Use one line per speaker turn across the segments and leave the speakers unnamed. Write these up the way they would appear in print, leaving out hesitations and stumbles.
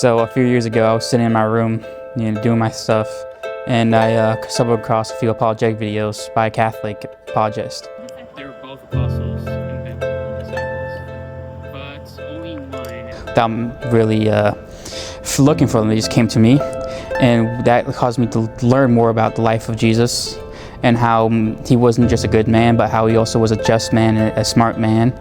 So a few years ago, I was sitting in my room, doing my stuff, and I stumbled across a few apologetic videos by a Catholic apologist.
They were both apostles and biblical disciples, but only one.
I'm really looking for them. They just came to me, and that caused me to learn more about the life of Jesus and how he wasn't just a good man, but how he also was a just man and a smart man.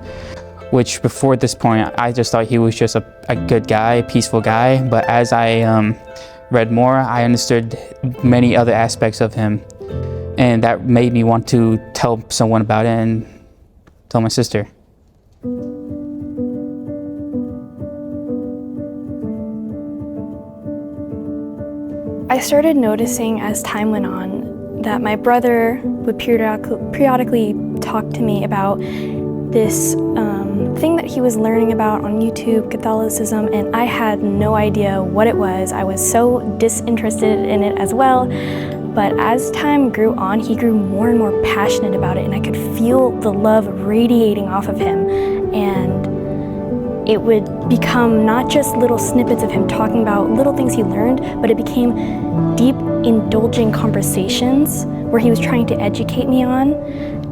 Which before this point, I just thought he was just a good guy, a peaceful guy. But as I read more, I understood many other aspects of him. And that made me want to tell someone about it and tell my sister.
I started noticing as time went on that my brother would periodically talk to me about this thing that he was learning about on YouTube, Catholicism, and I had no idea what it was. I was so disinterested in it as well. But as time grew on, he grew more and more passionate about it, and I could feel the love radiating off of him. And it would become not just little snippets of him talking about little things he learned, but it became deep, indulging conversations where he was trying to educate me on.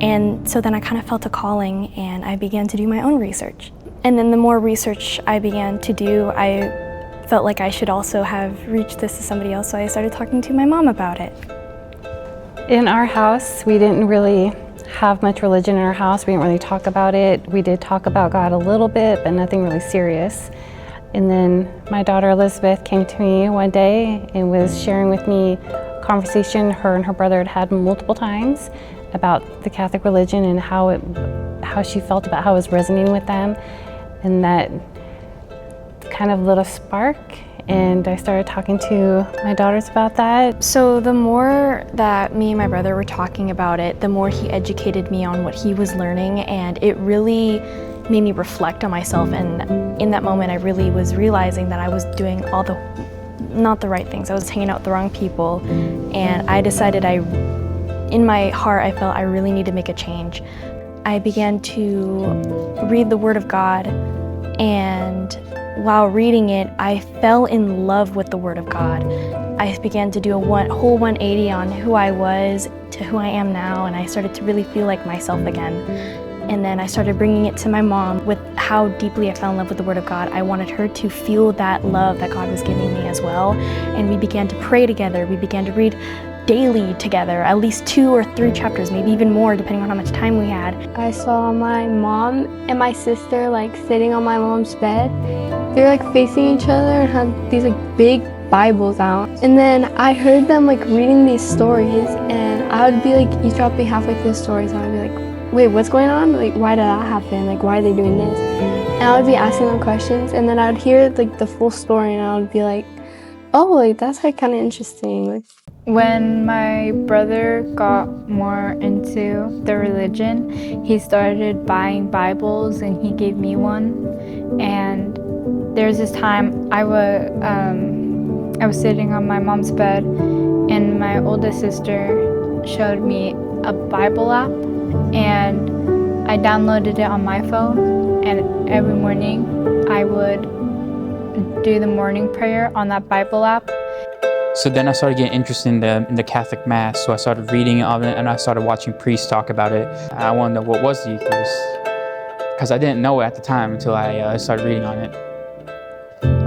And so then I kind of felt a calling, and I began to do my own research. And then the more research I began to do, I felt like I should also have reached this to somebody else, so I started talking to my mom about it.
In our house, we didn't really have much religion in our house. We didn't really talk about it. We did talk about God a little bit, but nothing really serious. And then my daughter Elizabeth came to me one day and was sharing with me a conversation her and her brother had had multiple times about the Catholic religion and how she felt about how it was resonating with them. And that kind of lit a spark, and I started talking to my daughters about that.
So the more that me and my brother were talking about it, the more he educated me on what he was learning, and it really made me reflect on myself. And in that moment, I really was realizing that I was doing not the right things. I was hanging out with the wrong people, and I decided in my heart, I felt I really need to make a change. I began to read the Word of God, and while reading it, I fell in love with the Word of God. I began to do a whole 180 on who I was to who I am now, and I started to really feel like myself again. And then I started bringing it to my mom with how deeply I fell in love with the Word of God. I wanted her to feel that love that God was giving me as well. And we began to pray together. We began to read daily together, at least 2 or 3 chapters, maybe even more, depending on how much time we had.
I saw my mom and my sister sitting on my mom's bed. They're facing each other and had these big Bibles out. And then I heard them reading these stories, and I would be eavesdropping halfway through the stories. I would be wait, what's going on? Why did that happen? Why are they doing this? And I would be asking them questions, and then I would hear the full story, and I would be oh, that's kind of interesting.
When my brother got more into the religion, he started buying Bibles, and he gave me one. And there was this time I was sitting on my mom's bed, and my oldest sister showed me a Bible app, and I downloaded it on my phone, and every morning I would do the morning prayer on that Bible app.
So then I started getting interested in the Catholic Mass, so I started reading of it, and I started watching priests talk about it. I wanted to know what was the Eucharist, because I didn't know it at the time until I started reading on it.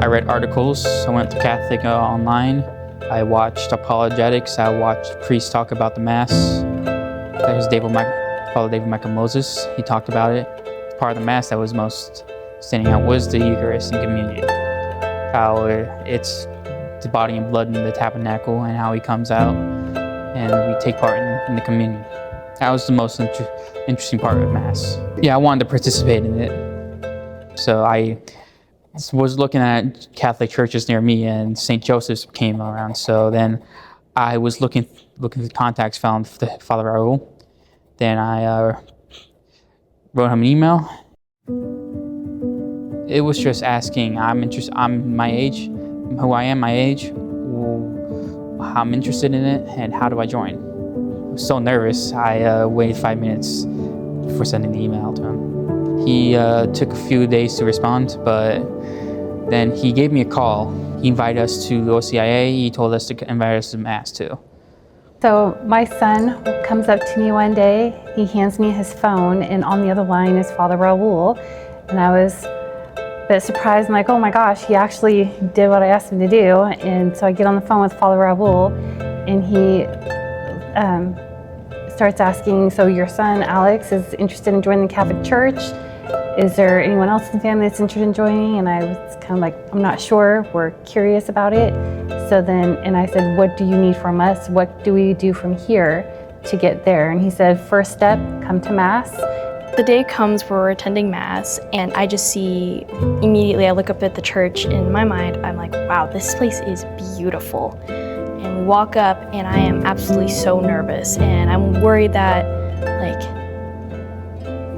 I read articles, I went to Catholic online, I watched apologetics, I watched priests talk about the Mass. There's Father David Michael Moses, he talked about it. The part of the Mass that was most standing out was the Eucharist and communion. How it's the body and blood in the tabernacle, and how he comes out and we take part in the communion. That was the most interesting part of Mass. Yeah, I wanted to participate in it. So I was looking at Catholic churches near me, and St. Joseph's came around. So then I was looking through contacts, found Father Raul. Then I wrote him an email. It was just asking, I'm my age, who I am, my age, how I'm interested in it, and how do I join? I was so nervous, I waited 5 minutes before sending the email to him. He took a few days to respond, but Then he gave me a call. He invited us to OCIA. He told us to invite us to Mass too.
So my son comes up to me one day, he hands me his phone, and on the other line is Father Raul. And I was a bit surprised. I'm like, oh my gosh, he actually did what I asked him to do. And so I get on the phone with Father Raul, and he starts asking, so your son Alex is interested in joining the Catholic Church? Is there anyone else in the family that's interested in joining? And I was kind of like, I'm not sure, we're curious about it. So then, and I said, what do you need from us? What do we do from here to get there? And he said, first step, come to Mass.
The day comes where we're attending Mass, and I just see, immediately I look up at the church. In my mind, I'm like, wow, this place is beautiful. And we walk up, and I am absolutely so nervous, and I'm worried that, like,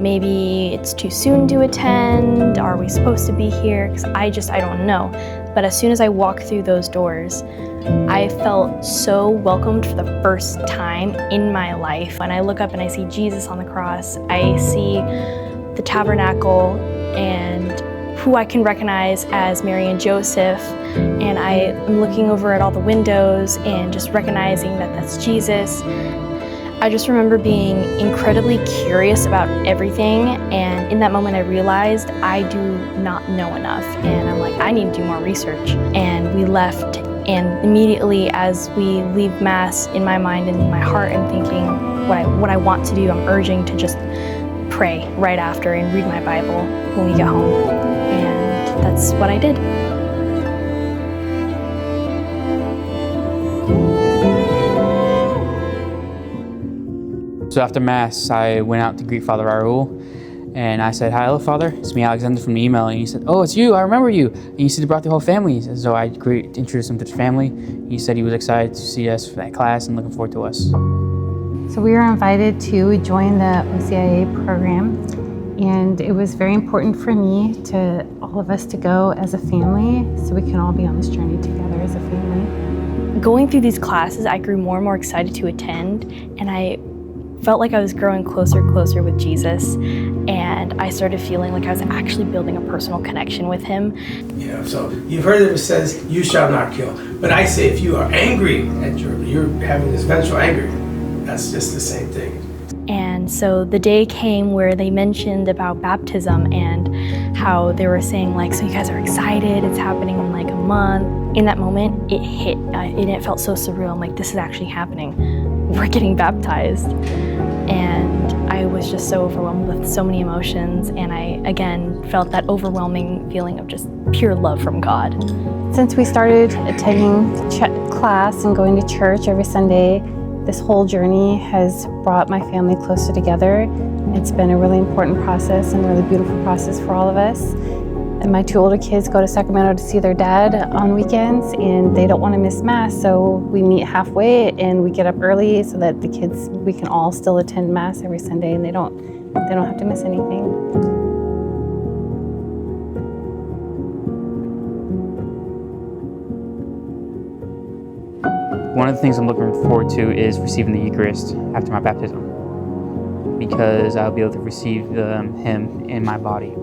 maybe it's too soon to attend. Are we supposed to be here? Because I don't know. But as soon as I walk through those doors, I felt so welcomed for the first time in my life. When I look up and I see Jesus on the cross, I see the tabernacle and who I can recognize as Mary and Joseph. And I am looking over at all the windows and just recognizing that that's Jesus. I just remember being incredibly curious about everything, and in that moment I realized I do not know enough, and I'm like, I need to do more research. And we left, and immediately as we leave Mass, in my mind and in my heart, I'm thinking what I want to do, I'm urging to just pray right after and read my Bible when we get home, and that's what I did.
So after Mass, I went out to greet Father Raul, and I said, hello, Father. It's me, Alexander, from the email. And he said, oh, it's you. I remember you. And he said he brought the whole family. And so I introduced him to the family. He said he was excited to see us for that class and looking forward to us.
So we were invited to join the OCIA program, and it was very important for me to all of us to go as a family so we can all be on this journey together as a family.
Going through these classes, I grew more and more excited to attend, and I felt like I was growing closer and closer with Jesus, and I started feeling like I was actually building a personal connection with him.
Yeah, so you've heard that it says, you shall not kill. But I say if you are angry at you're having this vengeful anger, that's just the same thing.
And so the day came where they mentioned about baptism and how they were saying like, so you guys are excited, it's happening in like a month. In that moment, it hit, and it felt so surreal. I'm like, this is actually happening. We're getting baptized. And I was just so overwhelmed with so many emotions, and I, again, felt that overwhelming feeling of just pure love from God.
Since we started attending class and going to church every Sunday, this whole journey has brought my family closer together. It's been a really important process and a really beautiful process for all of us. And my two older kids go to Sacramento to see their dad on weekends, and they don't want to miss Mass, so we meet halfway and we get up early so that the kids, we can all still attend Mass every Sunday, and they don't have to miss anything.
One of the things I'm looking forward to is receiving the Eucharist after my baptism, because I'll be able to receive him in my body.